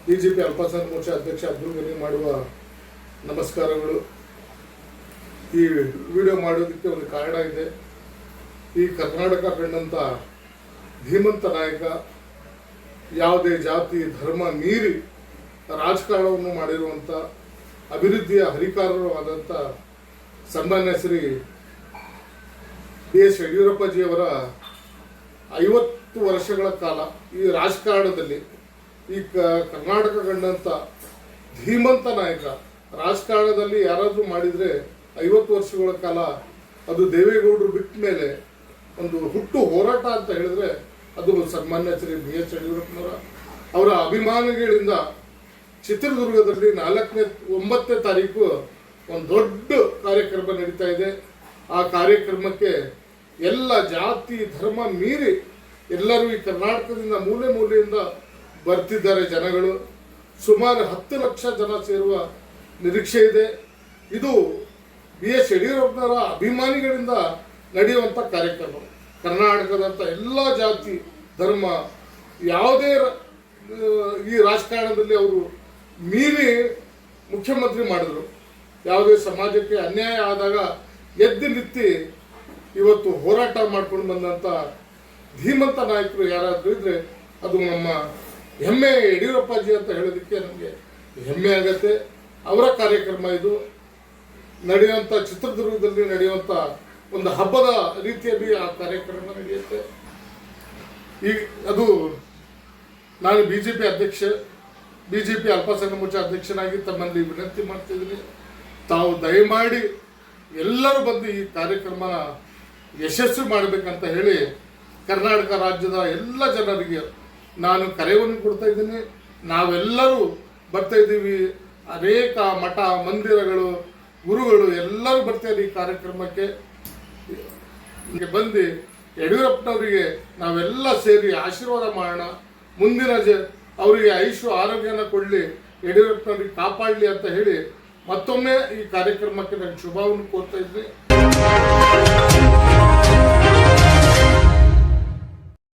BJP ಅಲ್ಪಸಂಖ್ಯಾತ ಮೋರ್ಚಾ ಅಧ್ಯಕ್ಷ ಅಬ್ದುಲ್ ಗನಿ ಮಾಡುವ ನಮಸ್ಕಾರಗಳು. ಈ ವಿಡಿಯೋ ಮಾಡೋದಕ್ಕೆ ಒಂದು ಕಾರಣ ಇದೆ. ಈ ಕರ್ನಾಟಕ ಕಂಡಂಥ ಧೀಮಂತ ನಾಯಕ, ಯಾವುದೇ ಜಾತಿ ಧರ್ಮ ಮೀರಿ ರಾಜಕಾರಣವನ್ನು ಮಾಡಿರುವಂಥ ಅಭಿವೃದ್ಧಿಯ ಹರಿಕಾರರು ಆದಂಥ ಸನ್ಮಾನ್ಯ ಶ್ರೀ ಬಿ ಎಸ್ ಯಡಿಯೂರಪ್ಪಜಿಯವರ 50 ವರ್ಷಗಳ ಕಾಲ ಈ ರಾಜಕಾರಣದಲ್ಲಿ, ಈ ಕರ್ನಾಟಕ ಕಂಡಂಥ ಧೀಮಂತ ನಾಯಕ, ರಾಜಕಾರಣದಲ್ಲಿ ಯಾರಾದರೂ ಮಾಡಿದರೆ 50 ವರ್ಷಗಳ ಕಾಲ ಅದು ದೇವೇಗೌಡರು ಬಿಟ್ಟ ಮೇಲೆ ಒಂದು ಹುಟ್ಟು ಹೋರಾಟ ಅಂತ ಹೇಳಿದ್ರೆ ಅದು ಸನ್ಮಾನ್ಯ ಶ್ರೀ ಬಿ ಎಸ್ ಯಡಿಯೂರಪ್ಪನವರ ಅವರ ಅಭಿಮಾನಿಗಳಿಂದ ಚಿತ್ರದುರ್ಗದಲ್ಲಿ 9ನೇ ತಾರೀಕು ಒಂದು ದೊಡ್ಡ ಕಾರ್ಯಕ್ರಮ ನಡೀತಾ ಇದೆ. ಆ ಕಾರ್ಯಕ್ರಮಕ್ಕೆ ಎಲ್ಲ ಜಾತಿ ಧರ್ಮ ಮೀರಿ ಎಲ್ಲರೂ ಈ ಕರ್ನಾಟಕದಿಂದ ಮೂಲೆ ಮೂಲೆಯಿಂದ ಬರ್ತಿದ್ದಾರೆ ಜನಗಳು. ಸುಮಾರು 10 ಲಕ್ಷ ಜನ ಸೇರುವ ನಿರೀಕ್ಷೆ ಇದೆ. ಇದು ಬಿ ಎಸ್ ಯಡಿಯೂರಪ್ಪನವರ ಅಭಿಮಾನಿಗಳಿಂದ ನಡೆಯುವಂಥ ಕಾರ್ಯಕ್ರಮ. ಕರ್ನಾಟಕದಂಥ ಎಲ್ಲ ಜಾತಿ ಧರ್ಮ ಯಾವುದೇ ಈ ರಾಜಕಾರಣದಲ್ಲಿ ಅವರು ಮೀರಿ ಮುಖ್ಯಮಂತ್ರಿ ಮಾಡಿದ್ರು. ಯಾವುದೇ ಸಮಾಜಕ್ಕೆ ಅನ್ಯಾಯ ಆದಾಗ ಎದ್ದು ನಿಂತು ಇವತ್ತು ಹೋರಾಟ ಮಾಡ್ಕೊಂಡು ಬಂದಂಥ ಧೀಮಂತ ನಾಯಕರು ಯಾರಾದರೂ ಇದ್ರೆ ಅದು ನಮ್ಮ ಹೆಮ್ಮೆ ಯಡಿಯೂರಪ್ಪಾಜಿ ಅಂತ ಹೇಳೋದಕ್ಕೆ ನಮಗೆ ಹೆಮ್ಮೆ ಆಗತ್ತೆ. ಅವರ ಕಾರ್ಯಕ್ರಮ ಇದು ನಡೆಯುವಂಥ ಚಿತ್ರದುರ್ಗದಲ್ಲಿ ನಡೆಯುವಂಥ ಒಂದು ಹಬ್ಬದ ರೀತಿಯಲ್ಲಿ ಆ ಕಾರ್ಯಕ್ರಮ ನಡೆಯುತ್ತೆ. ಈಗ ಅದು ನಾನು ಬಿಜೆಪಿ ಅಧ್ಯಕ್ಷ, ಬಿಜೆಪಿ ಅಲ್ಪಸಂಖ್ಯಾತ ಮೋರ್ಚಾ ಅಧ್ಯಕ್ಷನಾಗಿ ತಮ್ಮಲ್ಲಿ ವಿನಂತಿ ಮಾಡ್ತಿದ್ದೀನಿ, ತಾವು ದಯಮಾಡಿ ಎಲ್ಲರೂ ಬಂದು ಈ ಕಾರ್ಯಕ್ರಮನ ಯಶಸ್ವಿ ಮಾಡಬೇಕಂತ ಹೇಳಿ ಕರ್ನಾಟಕ ರಾಜ್ಯದ ಎಲ್ಲ ಜನರಿಗೆ ನಾನು ಕರೆಯನ್ನು ಕೊಡ್ತಾ ಇದ್ದೀನಿ. ನಾವೆಲ್ಲರೂ ಬರ್ತಾ ಇದ್ದೀವಿ. ಅನೇಕ ಮಠ ಮಂದಿರಗಳು ಗುರುಗಳು ಎಲ್ಲರೂ ಬರ್ತಾರೆ ಈ ಕಾರ್ಯಕ್ರಮಕ್ಕೆ. ಬಂದು ಯಡಿಯೂರಪ್ಪನವರಿಗೆ ನಾವೆಲ್ಲ ಸೇರಿ ಆಶೀರ್ವಾದ ಮಾಡೋಣ. ಮುಂದಿನ ಅವರಿಗೆ ಆಯುಷು ಆರೋಗ್ಯನ ಕೊಡಲಿ, ಯಡಿಯೂರಪ್ಪನವ್ರಿಗೆ ಕಾಪಾಡಲಿ ಅಂತ ಹೇಳಿ ಮತ್ತೊಮ್ಮೆ ಈ ಕಾರ್ಯಕ್ರಮಕ್ಕೆ ನಾನು ಶುಭವನ್ನು ಕೋರ್ತಾ ಇದ್ದೀನಿ.